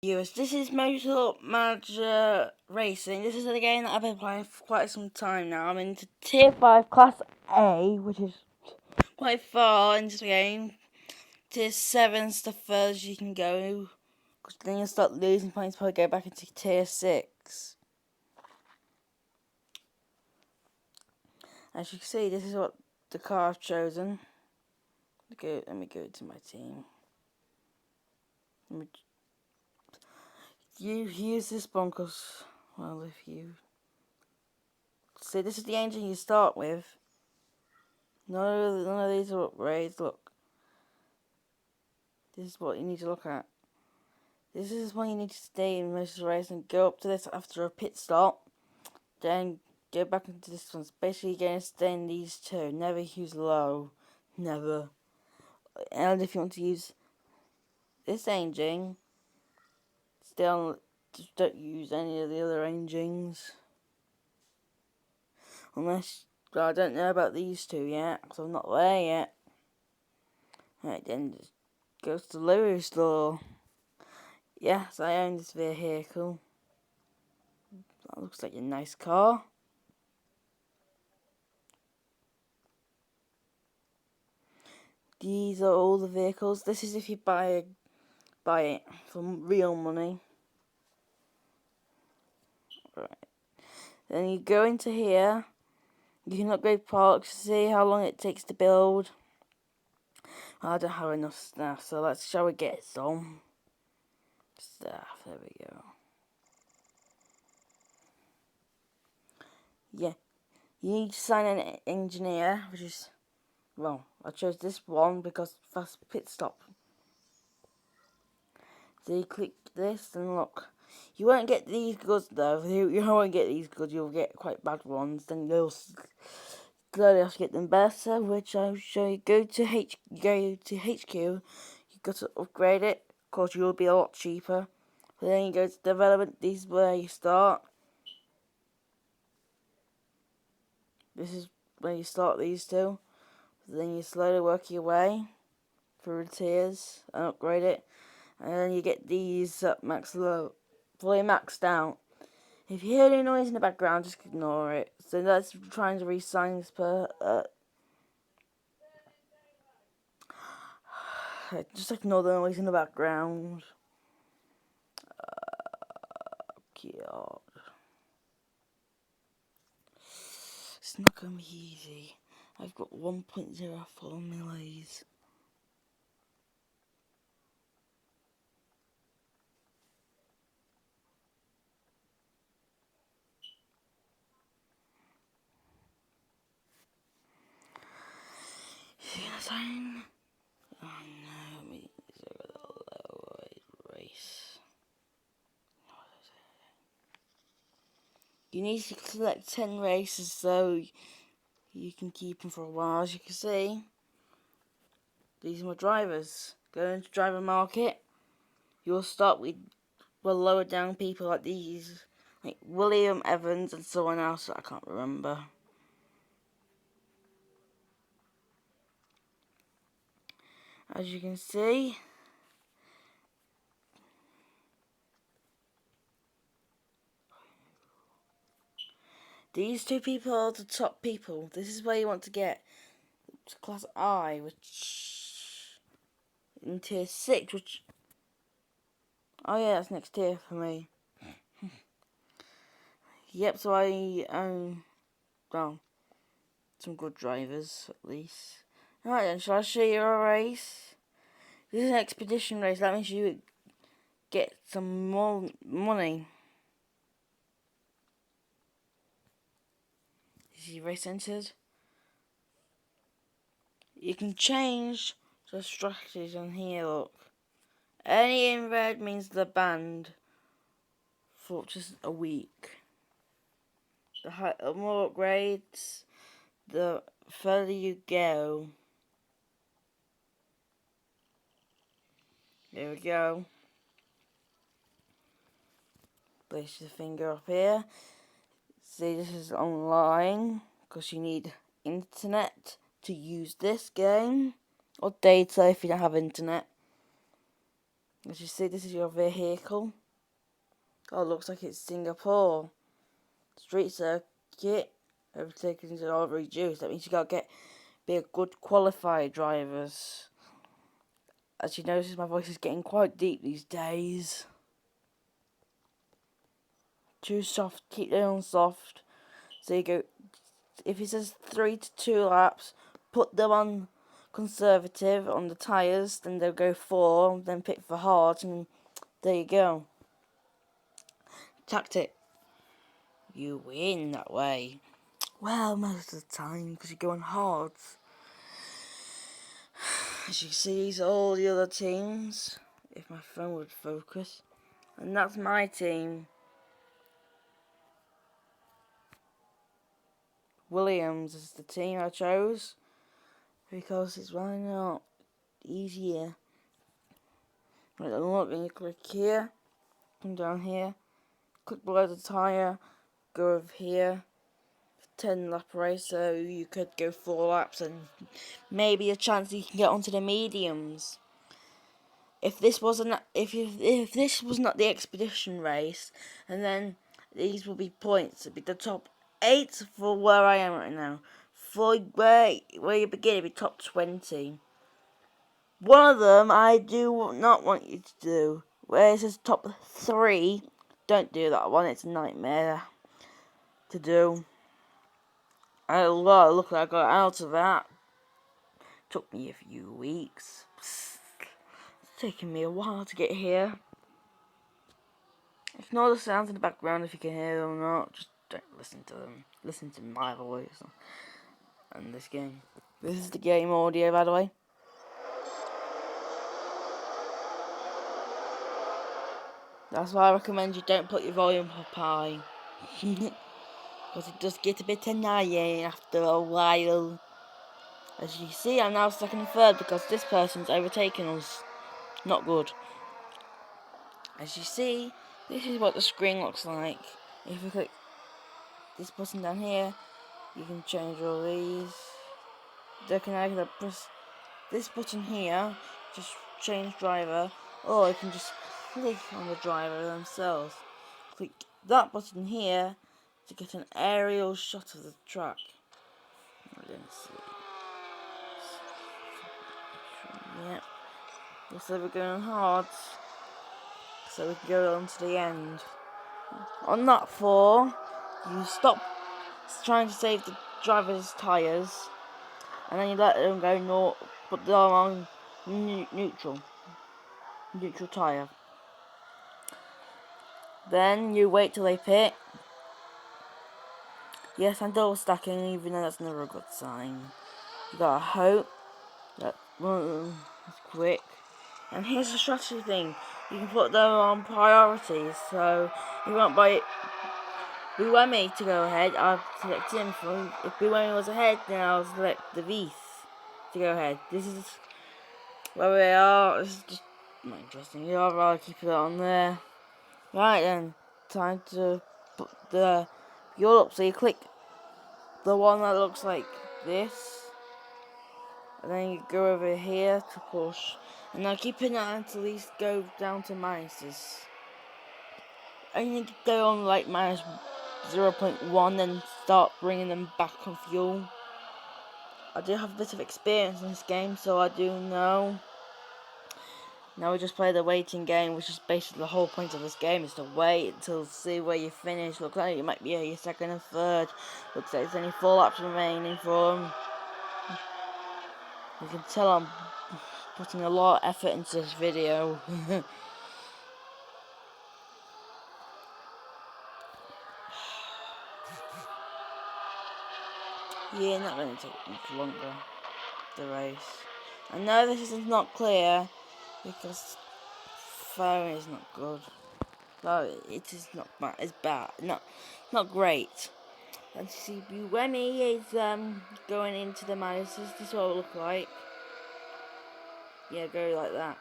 Viewers, this is Motor Manager Racing. This is a game that I've been playing for quite some time now. I'm into Tier 5 Class A, which is quite far into the game. Tier 7's the furthest you can go, because then you'll start losing points before you go back into Tier 6. As you can see, this is what the car I've chosen. Let me go to my team. You use this one because, well, if you... See, this is the engine you start with. None of these are upgrades, look. This is what you need to look at. This is when you need to stay in most of the race and go up to this after a pit stop. Then go back into this one. Basically, you're going to stay in these two. Never use low. Never. And if you want to use this engine, still just don't use any of the other engines. Unless, well, I don't know about these two yet, because I'm not there yet. Right, then just go to the livery store. Yes, I own this vehicle. That looks like a nice car. These are all the vehicles. This is if you buy it for real money. Right. Then you go into here. You can upgrade parts to see how long it takes to build. I don't have enough stuff, so shall we get some stuff? There we go. Yeah, you need to sign an engineer, which is, well, I chose this one because fast pit stop. So you click this and look. You won't get these goods though. You won't get these goods. You'll get quite bad ones. Then you'll slowly have to get them better, which I'll show you. Go to HQ. You've got to upgrade it. Of course, you'll be a lot cheaper. But then you go to development. This is where you start. This is where you start these two. Then you slowly work your way through the tiers and upgrade it. And then you get these fully maxed out. If you hear any noise in the background, just ignore it. So that's trying to re-sign this just ignore the noise in the background. God. It's not going to be easy. I've got 1.04 millis. Is he gonna sign? Oh no, we got a low race. You need to collect 10 races so you can keep them for a while. As you can see, these are my drivers. Go into driver market. You'll start with lower down people like these, like William Evans and someone else that I can't remember. As you can see, these two people are the top people. This is where you want to get to Class I, which in Tier 6, which, oh yeah, that's next tier for me. Yep, so I own, well, some good drivers at least. Alright then, shall I show you a race? This is an expedition race. That means you get some more money. Is your race entered? You can change the strategies on here, look. Any in red means they're banned for just a week. The more upgrades, the further you go. There we go. Place your finger up here. See, this is online, because you need internet to use this game. Or data if you don't have internet. As you see, this is your vehicle. Oh, it looks like it's Singapore. Street circuit. Overtaking is all reduced. That means you gotta be a good qualified drivers. As you notice, my voice is getting quite deep these days. Too soft, keep them on soft. So you go, if it says 3 to 2 laps, put them on conservative on the tyres, then they'll go 4, then pick for hard, and there you go. Tactic. You win that way. Well, most of the time, because you go on hards. As you see, these are all the other teams. If my phone would focus. And that's my team. Williams is the team I chose. Because it's why not easier. Right, unlock, and you click here. Come down here. Click below the tyre. Go over here. 10 lap race, so you could go 4 laps and maybe a chance you can get onto the mediums. If this wasn't, if this was not the expedition race, and then these will be points. It'd be the top 8 for where I am right now. For where you begin, it'd be top 20. One of them I do not want you to do. Where it says top 3, don't do that one. It's a nightmare to do. Look, I got out of that. Took me a few weeks. It's taken me a while to get here. Ignore the sounds in the background if you can hear them or not. Just don't listen to them. Listen to my voice and this game. This is the game audio, by the way. That's why I recommend you don't put your volume up high. Because it does get a bit annoying after a while. As you see, I'm now second and third because this person's overtaken us. Not good. As you see, this is what the screen looks like. If you click this button down here, you can change all these. I can press this button here, just change driver, or you can just click on the driver themselves. Click that button here to get an aerial shot of the track. Let's see. Yep. Looks like we're going hard, so we can go on to the end. On that 4, you stop trying to save the driver's tyres, and then you let them go north, put them on neutral tyre. Then you wait till they pit. Yes, I'm double stacking, even though that's never a good sign. You gotta hope that is quick. And here's the strategy thing: you can put them on priorities, so you want Buemi to go ahead. I'll select him. If Buemi was ahead, then I'll select the Vieth to go ahead. This is where we are. This is just not interesting. I'd rather keep it on there. Right then, time to put the fuel up. So you click the one that looks like this, and then you go over here to push. And now keep an eye until these go down to minuses. Only go on like minus 0.1 and start bringing them back on fuel. I do have a bit of experience in this game, so I do know. Now we just play the waiting game, which is basically the whole point of this game, is to wait until see where you finish. Looks like you might be your second and third. Looks like there's only 4 laps remaining for them. You can tell I'm putting a lot of effort into this video. Yeah, not going to take much longer, the race. I know this is not clear because phone is not good. No, it is not bad. It's bad. Not great. And you see, Buemi is going into the minuses. This is what it will look like. Yeah, go like that.